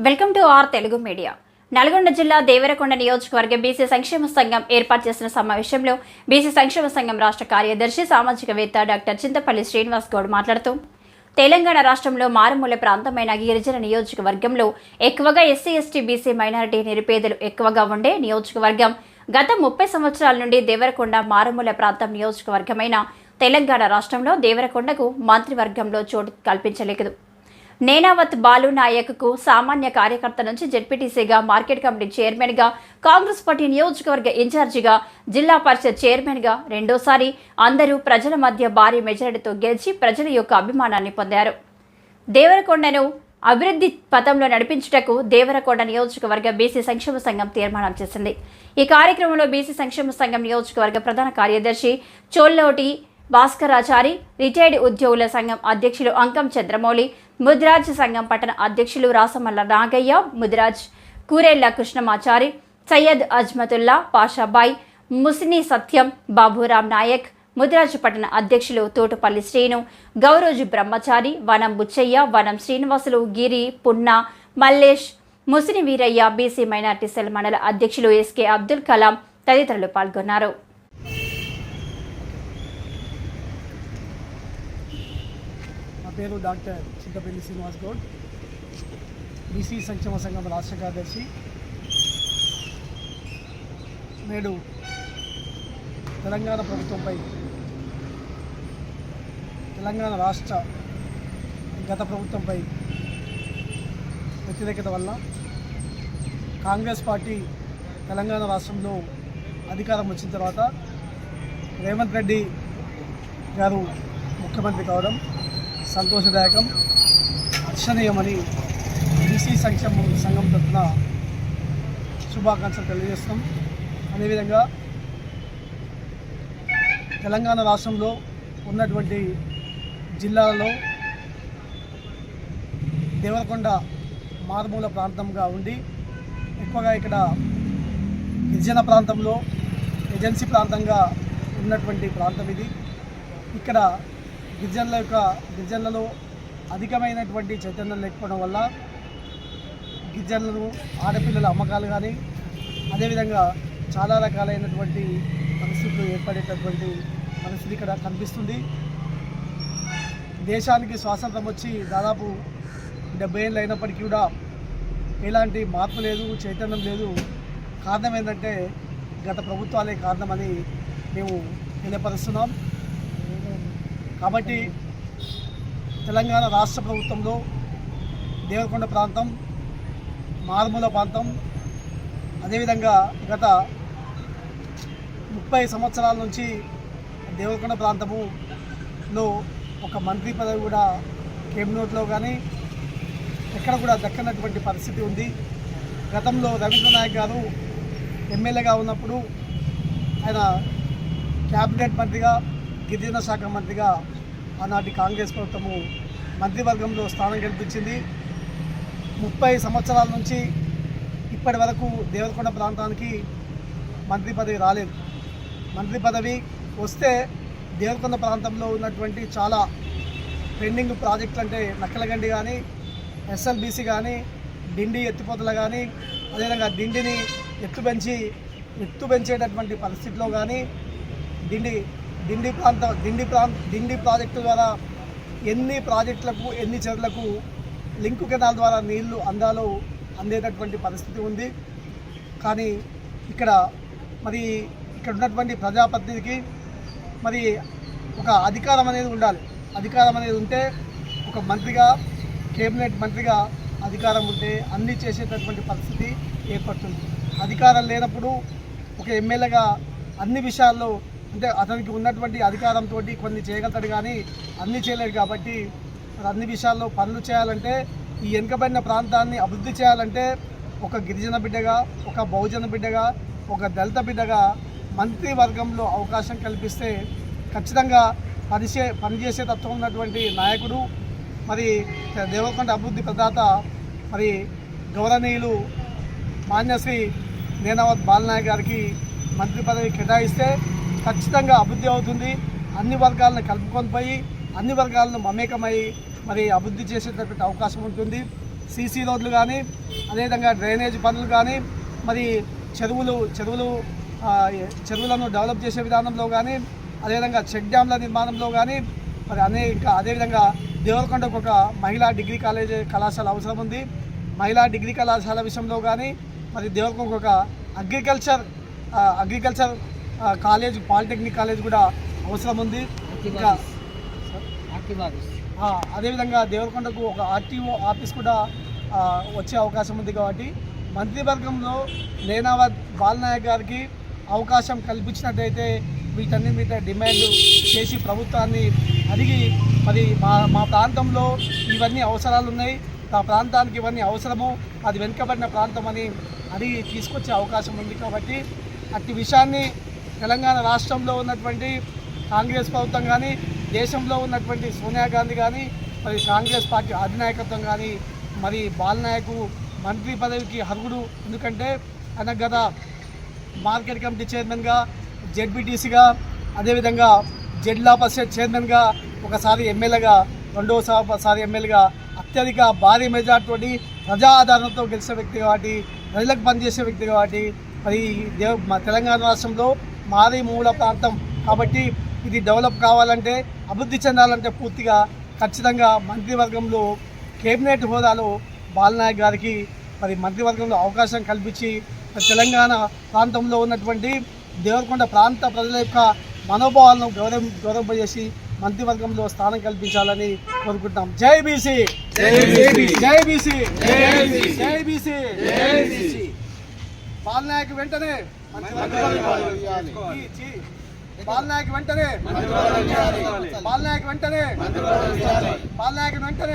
Welcome to our Telugu media. Nalgonda జిల్లా దేవరకొండ నియోజకవర్గ BC సంక్షేమ సంఘం ఏర్పాటు చేసిన సమావేశంలో బీసీ సంక్షేమ సంఘం రాష్ట్ర కార్యదర్శి సామాజికవేత్త డాక్టర్ చింతపల్లి శ్రీనివాస్ గౌడ్ మాట్లాడుతూ తెలంగాణ రాష్ట్రంలో మారుమూల ప్రాంతమైన గిరిజన నియోజకవర్గంలో ఎక్కువగా ఎస్సీ ఎస్టీ బీసీ మైనారిటీ నిరుపేదలు ఎక్కువగా ఉండే నియోజకవర్గం. గత 30 సంవత్సరాల నుండి దేవరకొండ మారుమూల ప్రాంతం నియోజకవర్గమైన తెలంగాణ రాష్ట్రంలో దేవరకొండకు మంత్రివర్గంలో చోటు కల్పించలేదు. నేనావత్ బాలు నాయక్కు సామాన్య కార్యకర్త నుంచి జెడ్పీటీసీగా, మార్కెట్ కమిటీ చైర్మన్గా, కాంగ్రెస్ పార్టీ నియోజకవర్గ ఇన్ఛార్జిగా, జిల్లా పరిషత్ చైర్మన్గా రెండోసారి అందరూ ప్రజల మధ్య భారీ మెజారిటీతో గెలిచి ప్రజల యొక్క అభిమానాన్ని పొందారు. దేవరకొండను అభివృద్ధి పథంలో నడిపించుటకు దేవరకొండ నియోజకవర్గ బీసీ సంక్షేమ సంఘం తీర్మానం చేసింది. ఈ కార్యక్రమంలో బీసీ సంక్షేమ సంఘం నియోజకవర్గ ప్రధాన కార్యదర్శి చోల్లోటి భాస్కరాచారి, రిటైర్డ్ ఉద్యోగుల సంఘం అధ్యక్షులు అంకం చంద్రమౌళి, ముదిరాజ్ సంఘం పట్టణ అధ్యక్షులు రాసమల్ల నాగయ్య, ముదిరాజ్ కూరెళ్ల కృష్ణమాచారి, సయ్యద్ అజ్మతుల్లా, పాషాబాయ్, ముసిని సత్యం, బాబురాం నాయక్, ముదిరాజ్ పట్టణ అధ్యక్షులు తోటపల్లి శ్రీను, గౌరోజు బ్రహ్మచారి, Vanam Buchaiah, Vanam Srinivasulu, Giri, Punna, Mallesh, Musini Veeraiah, BC minority cell మండల అధ్యక్షులు ఎస్కే అబ్దుల్ కలాం తదితరులు పాల్గొన్నారు. పేరు డాక్టర్ చింతపల్లి శ్రీనివాస్ గౌడ్, బీసీ సంక్షేమ సంఘం రాష్ట్ర కార్యదర్శి. నేడు తెలంగాణ ప్రభుత్వంపై, తెలంగాణ రాష్ట్ర గత ప్రభుత్వంపై వ్యతిరేకత వల్ల కాంగ్రెస్ పార్టీ తెలంగాణ రాష్ట్రంలో అధికారం వచ్చిన తర్వాత రేవంత్ రెడ్డి గారు ముఖ్యమంత్రి కావడం సంతోషదాయకం, హర్షణీయమని బీసీ సంక్షేమ సంఘం తరఫున శుభాకాంక్షలు తెలియజేస్తాం. అదేవిధంగా తెలంగాణ రాష్ట్రంలో ఉన్నటువంటి జిల్లాలలో దేవరకొండ మారుమూల ప్రాంతంగా ఉండి ఎక్కువగా ఇక్కడ గిరిజన ప్రాంతంలో ఏజెన్సీ ప్రాంతంగా ఉన్నటువంటి ప్రాంతం ఇది. ఇక్కడ గిరిజనులలో అధికమైనటువంటి చైతన్యం లేకపోవడం వల్ల గిరిజనులు ఆడపిల్లల అమ్మకాలు కానీ, అదేవిధంగా చాలా రకాలైనటువంటి పరిస్థితులు ఏర్పడేటటువంటి పరిస్థితి ఇక్కడ కనిపిస్తుంది. దేశానికి స్వాతంత్రం వచ్చి దాదాపు 70 ఏళ్ళు అయినప్పటికీ కూడా ఎలాంటి మార్పు లేదు, చైతన్యం లేదు. కారణం ఏంటంటే గత ప్రభుత్వాలే కారణమని మేము తెలియపరుస్తున్నాం. కాబట్టి తెలంగాణ రాష్ట్ర ప్రభుత్వంలో దేవరకొండ ప్రాంతం మారుమూల ప్రాంతం, అదేవిధంగా గత 30 సంవత్సరాల నుంచి దేవరకొండ ప్రాంతములో ఒక మంత్రి పదవి కూడా కేబినెట్లో కానీ ఎక్కడ కూడా దక్కనటువంటి పరిస్థితి ఉంది. గతంలో రవీంద్ర నాయక్ గారు ఎమ్మెల్యేగా ఉన్నప్పుడు ఆయన క్యాబినెట్ మంత్రిగా, గిరిజన శాఖ మంత్రిగా ఆనాటి కాంగ్రెస్ ప్రభుత్వము మంత్రివర్గంలో స్థానం కల్పించింది. 30 సంవత్సరాల నుంచి ఇప్పటి వరకు దేవరకొండ ప్రాంతానికి మంత్రి పదవి రాలేదు. మంత్రి పదవి వస్తే దేవరకొండ ప్రాంతంలో ఉన్నటువంటి చాలా పెండింగ్ ప్రాజెక్టులు అంటే నక్కలగండి కానీ, ఎస్ఎల్బీసీ కానీ, డిండి ఎత్తిపోతలు కానీ, అదేవిధంగా డిండిని ఎత్తు పెంచేటటువంటి పరిస్థితిలో కానీ, డిండి ప్రాజెక్టు ద్వారా ఎన్ని ప్రాజెక్టులకు, ఎన్ని చెరువులకు లింకు కెనాల్ ద్వారా నీళ్లు అందేటటువంటి పరిస్థితి ఉంది. కానీ ఇక్కడ ఉన్నటువంటి ప్రజాప్రతినిధికి ఒక అధికారం అనేది ఉండాలి. అధికారం అనేది ఉంటే ఒక మంత్రిగా, కేబినెట్ మంత్రిగా అధికారం ఉంటే అన్నీ చేసేటటువంటి పరిస్థితి ఏర్పడుతుంది. అధికారం లేనప్పుడు ఒక ఎమ్మెల్యేగా అన్ని విషయాల్లో అంటే అతనికి ఉన్నటువంటి అధికారంతో కొన్ని చేయగలుగుతాడు కానీ అన్నీ చేయలేడు. కాబట్టి అన్ని విషయాల్లో పనులు చేయాలంటే, ఈ వెనుకబడిన ప్రాంతాన్ని అభివృద్ధి చేయాలంటే ఒక గిరిజన బిడ్డగా, ఒక బహుజన బిడ్డగా, ఒక దళిత బిడ్డగా మంత్రివర్గంలో అవకాశం కల్పిస్తే ఖచ్చితంగా పనిచేసే తత్వం ఉన్నటువంటి నాయకుడు, దేవరకొండ అభివృద్ధి ప్రదాత గౌరవనీయులు మాన్యశ్రీ నేనావత్ బాలనాయక్ గారికి మంత్రి పదవి కేటాయిస్తే ఖచ్చితంగా అభివృద్ధి అవుతుంది. అన్ని వర్గాలను కలుపుకొని పోయి అన్ని వర్గాలను మమేకమై అభివృద్ధి చేసేటటువంటి అవకాశం ఉంటుంది. సీసీ రోడ్లు కానీ అదేవిధంగా డ్రైనేజ్ పనులు కానీ మరి చెరువులను డెవలప్ చేసే విధానంలో కానీ అదేవిధంగా చెక్ డ్యామ్ల నిర్మాణంలో కానీ మరి అదేవిధంగా దేవరకొండకు ఒక మహిళా డిగ్రీ కళాశాల అవసరం ఉంది. మహిళా డిగ్రీ కళాశాల విషయంలో కానీ మరి దేవరకొండకు ఒక అగ్రికల్చర్ కాలేజ్ పాలిటెక్నిక్ కాలేజ్ కూడా అవసరం ఉంది. ఇంకా అదేవిధంగా దేవరకొండకు ఒక ఆర్టీఓ ఆఫీస్ కూడా వచ్చే అవకాశం ఉంది. కాబట్టి మంత్రివర్గంలో నేనావత్ బాలనాయక్ గారికి అవకాశం కల్పించినట్టయితే వీటన్నిటి డిమాండ్ చేసి ప్రభుత్వాన్ని అడిగి మరి మా ప్రాంతంలో ఇవన్నీ అవసరాలు ఉన్నాయి, ఆ ప్రాంతానికి ఇవన్నీ అవసరము, అది వెనుకబడిన ప్రాంతం అని అడిగి తీసుకొచ్చే అవకాశం ఉంది. కాబట్టి అట్టి విషయాన్ని తెలంగాణ రాష్ట్రంలో ఉన్నటువంటి కాంగ్రెస్ ప్రభుత్వం కానీ దేశంలో ఉన్నటువంటి సోనియా గాంధీ కానీ మరి కాంగ్రెస్ పార్టీ అధినాయకత్వం కానీ మరి బాలనాయకు మంత్రి పదవికి అర్హుడు. ఎందుకంటే ఆయన గత మార్కెట్ కమిటీ చైర్మన్గా, జెడ్బీటీసీగా, అదేవిధంగా జిల్లా పరిషత్ చైర్మన్గా, ఒకసారి ఎమ్మెల్యేగా, రెండోసారి ఎమ్మెల్యేగా అత్యధిక భారీ మెజార్టీ ప్రజా ఆధారంతో గెలిచిన వ్యక్తి కాబట్టి, ప్రజలకు పనిచేసే వ్యక్తి కాబట్టి మరి మా తెలంగాణ రాష్ట్రంలో మాది మూల ప్రాంతం కాబట్టి ఇది డెవలప్ కావాలంటే, అభివృద్ధి చెందాలంటే పూర్తిగా ఖచ్చితంగా మంత్రివర్గంలో కేబినెట్ హోదాలో బాలనాయక్ గారికి మరి మంత్రివర్గంలో అవకాశం కల్పించి తెలంగాణ ప్రాంతంలో ఉన్నటువంటి దేవరకొండ ప్రాంత ప్రజల యొక్క మనోభావాలను గౌరవింపజేసి మంత్రివర్గంలో స్థానం కల్పించాలని కోరుకుంటున్నాం. జై బీసీ, జై బీసీ, జై బీసీ. బాలనాయక్ వెంటనే బాలనాయక్ వెంటనే బాలనాయక్ వెంటనే